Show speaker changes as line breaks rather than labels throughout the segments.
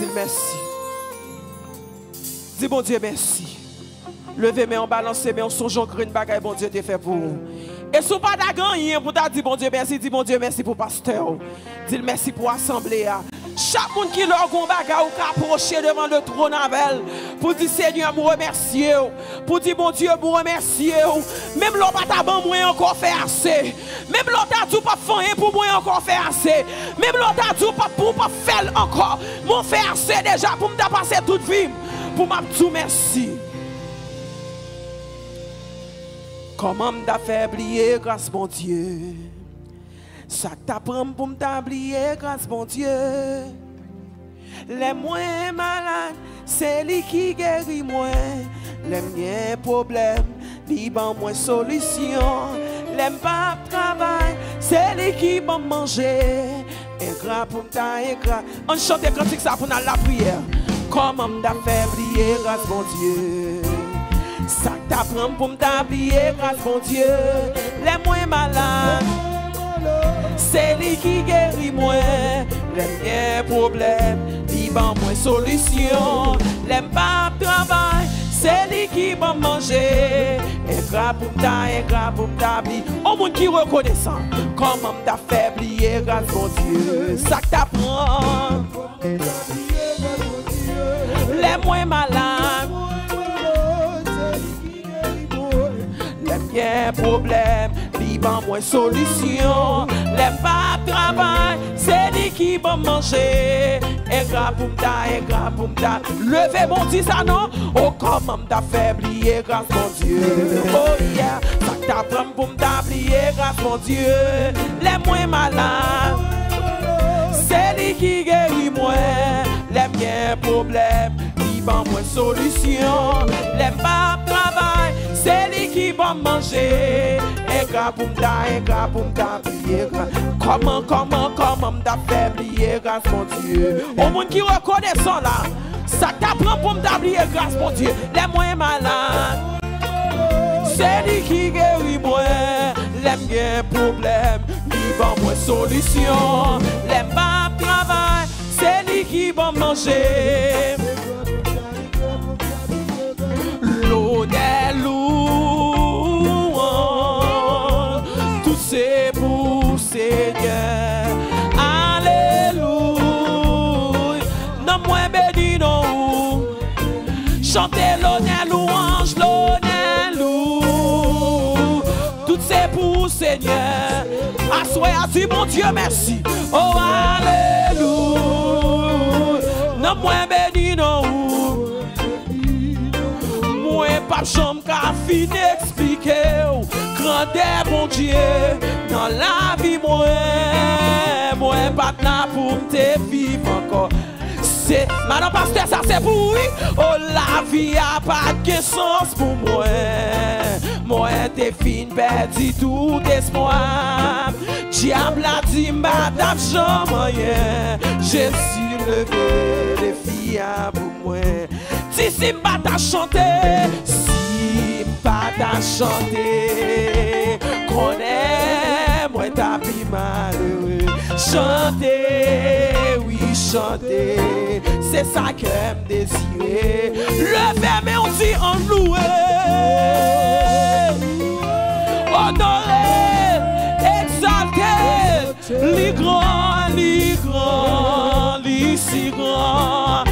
dis merci. Dis bon Dieu merci. Levez mais en balance mais on songe en green bagaille bon Dieu te fait pour vous. Et si vous pas gagné pour ta dire bon Dieu merci, dis bon Dieu merci pour pasteur. Dis merci pour l'assemblée. Chaque monde qui leur gon bagarre ou approcher devant le trône avec pour dire Seigneur vous remercier, pour dire bon Dieu vous remercier. Même l'on pas ta ban moi encore faire assez. Même l'on t'a dit pas faire pour moi encore faire assez. Même l'on t'a dit pas pour pas faire encore. Mon faire assez déjà pour me passer toute vie. Pour m'a tout merci. Comment m'a fait oublier grâce mon Dieu. Ça t'apprend pour m'oublier grâce mon Dieu. Les moins malades, c'est lui qui guérit moi. Les miens problèmes, lui ban moi solution. Les pas travail, c'est lui qui va manger. Ingrat pour m'ta ingrat. On chante des cantiques ça pour dans la prière. Comment m'a fait oublier grâce mon Dieu. Ça t'apprend pour m'oublier grâce mon Dieu. Les moins malades. C'est lui qui guérit moi, les miens problèmes, il ban moi solution, les pas travail, c'est lui qui va manger, et grave pour ta vie, au monde qui reconnaissant, comment t'as fait oublier grâce mon Dieu, ça t'apprend, les moins malades, les miens problèmes, ban moins solution, les pas travail, c'est lui qui va manger. Et grave pour m'ta, levez mon dit ça non, oh comment m'ta fait oublier grâce mon Dieu. Oh yeah, ça t'apprend pour m'ta oublier grâce mon Dieu. Les moins malades, c'est lui qui guérit moi. Les miens problèmes, il ban moins solution. Les pas travail, c'est lui qui va manger. Comment m'ta fait oublier grâce mon Dieu. Au monde qui reconnaissant là, ça t'apprend pour m'oublier grâce mon Dieu. Les moins malades, c'est lui qui guérit moi. Les miens problèmes, il va moi solution. Les pas travail, c'est lui qui va manger. L'eau des louanges, tout c'est pour Seigneur. Alléluia. Non moins béni non. Chantez l'honneur louange, l'honneur louange. Tout c'est pour Seigneur. Assoyez à dire mon Dieu merci. Oh alléluia. Non moins béni non. Pas chambre qu'a fini expliquer grandeur bon Dieu dans la vie moi pas là pour te vivre encore c'est madame pasteur ça c'est pour oui oh la vie a pas de sens pour moi t'es fin perdu tout espoir diable a dit madame jamais Jésus levé les filles pour moi. Si pas t'a chanté, si pas t'a chanté, connais moi ta vie malheureux. Chanter, oui chanter, c'est ça que me désirer. Levez mais on dit en louer, honorer, exalter, les grands, les si grands.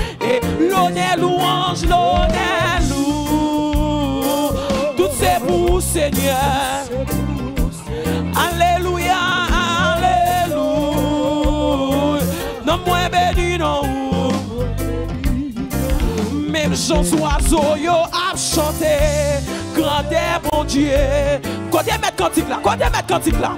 L'honneur louange, l'honneur loue. Tout c'est pour Seigneur. Alléluia, alléluia. Non moins béni non. Même Jean oiseau yo a chanté. Grandeur bon Dieu. Côté mettre cantique là, côté mettre cantique là.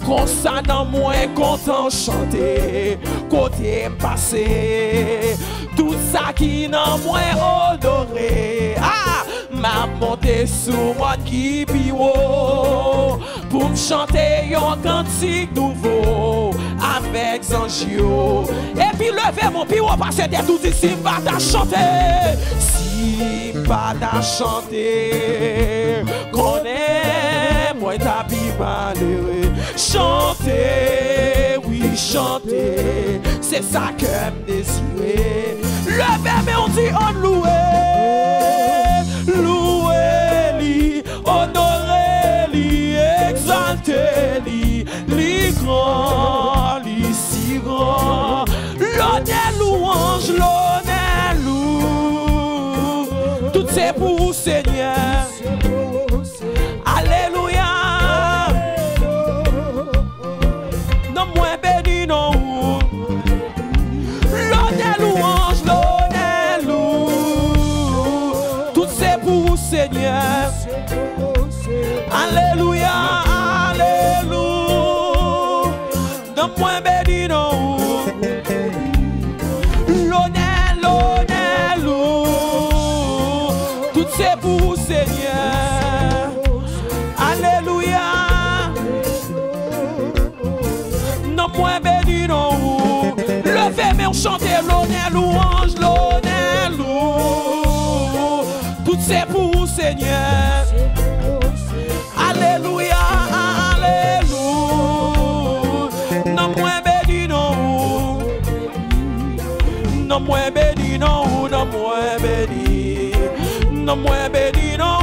Comme ça dans moins content chanter. Côté passé. Tout ça qui n'a moins odoré. Ah, m'a monté sous moi qui piwo. Pour me chanter un cantique nouveau. Avec Zanjio. Et puis levez mon piwo parce que t'es tout ici. Pas t'a chanter. Si pas t'a chanter. Connais moi ta vie malheureux. Chanter, oui chanter. C'est ça que me désirer. dit on loué li, honoré li, exalté li, li grand, li si grand. L'honneur louange, l'honneur loue, tout c'est pour Seigneur. Alléluia. Non moins béni non. L'honneur louange, l'honneur loue, tout c'est pour Seigneur. Alléluia, alléluia. Non moins béni non. L'honneur, l'honneur loue, tout c'est pour Seigneur. Alléluia. Non moins béni non. Levez mais on chante l'honneur louange, l'honneur loue, tout c'est pour Seigneur. Alléluia, alléluia. Non moins béni non. Non moins béni non, non moins béni. Non moins béni non.